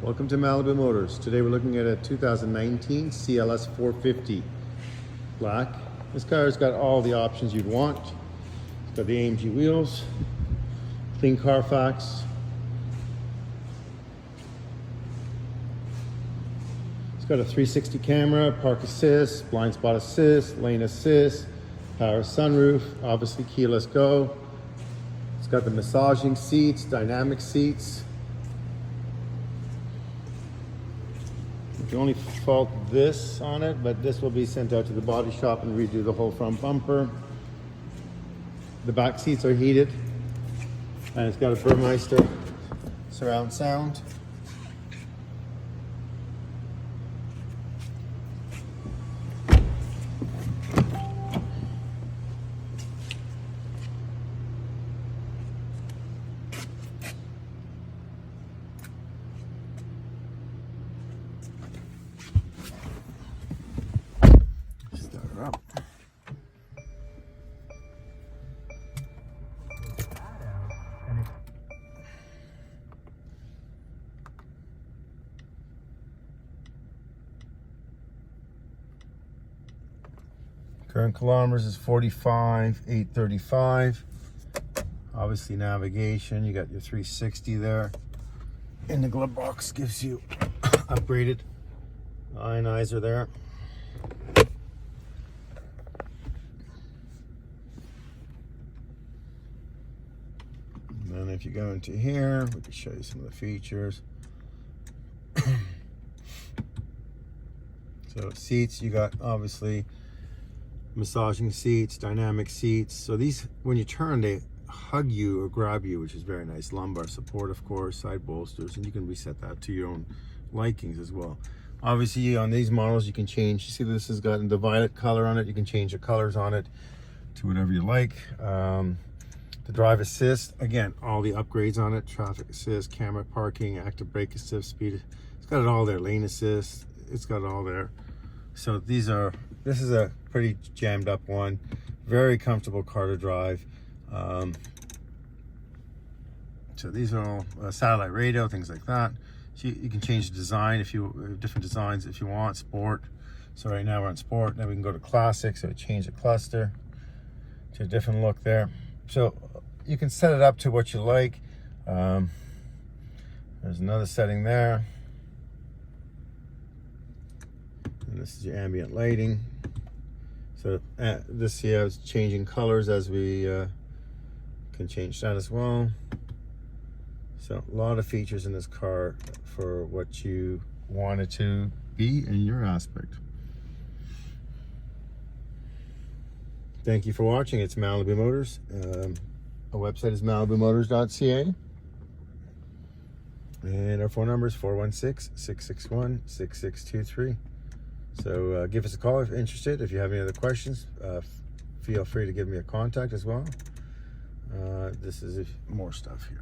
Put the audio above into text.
Welcome to Malibu Motors. Today we're looking at a 2019 CLS 450 black. This car's got all the options you'd want. It's got the AMG wheels, clean CARFAX. It's got a 360 camera, park assist, blind spot assist, lane assist, power sunroof, obviously keyless go. It's got the massaging seats, dynamic seats. You can only fault this on it, but this will be sent out to the body shop and redo the whole front bumper. The back seats are heated, and it's got a Burmeister surround sound. Up. Current kilometers is 45,835. Obviously navigation, you got your 360 there. And the glove box gives you upgraded ionizer there. And then if you go into here, we can show you some of the features. So seats, you got obviously massaging seats, dynamic seats. So these, when you turn, they hug you or grab you, which is very nice. Lumbar support, of course, side bolsters, and you can reset that to your own likings as well. Obviously on these models you can change, you see this has gotten the violet color on it, you can change the colors on it to whatever you like. The drive assist, again, all the upgrades on it, traffic assist, camera, parking, active brake assist, speed, it's got it all there, lane assist, it's got it all there. So this is a pretty jammed up one, very comfortable car to drive. So these are all satellite radio, things like that. So you can change the design if you, different designs if you want, sport. So right now we're on sport, then we can go to classic, so change the cluster to a different look there. So you can set it up to what you like. There's another setting there. And this is your ambient lighting. So this here is changing colors as we can change that as well. So a lot of features in this car for what you want it to be in your aspect. Thank you for watching. It's Malibu Motors. Our website is malibumotors.ca. And our phone number is 416-661-6623. So give us a call if you're interested. If you have any other questions, feel free to give me a contact as well. This is more stuff here.